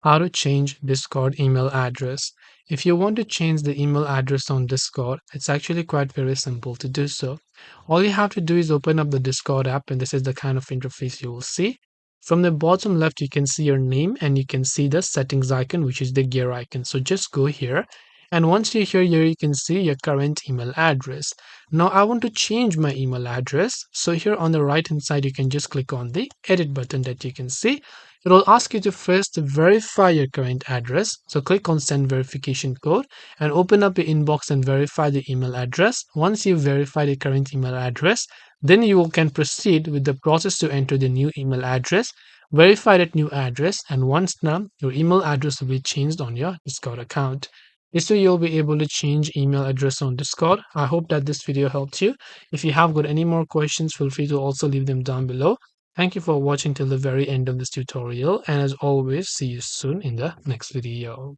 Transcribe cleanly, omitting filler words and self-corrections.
How to change Discord email address. If you want to change the email address on Discord, it's actually quite very simple to do so. All you have to do is open up the Discord app, and this is the kind of interface you will see. From the bottom left, you can see your name and you can see the settings icon, which is the gear icon. So just go here. And once you're here, you can see your current email address. Now I want to change my email address. So here on the right hand side, you can just click on the edit button that you can see. It will ask you to first verify your current address. So click on send verification code and open up your inbox and verify the email address. Once you verify the current email address, then you can proceed with the process to enter the new email address, verify that new address, and once done, your email address will be changed on your Discord account. This way you'll be able to change email address on Discord. I hope that this video helped you. If you have got any more questions, feel free to also leave them down below. Thank you for watching till the very end of this tutorial, and as always, see you soon in the next video.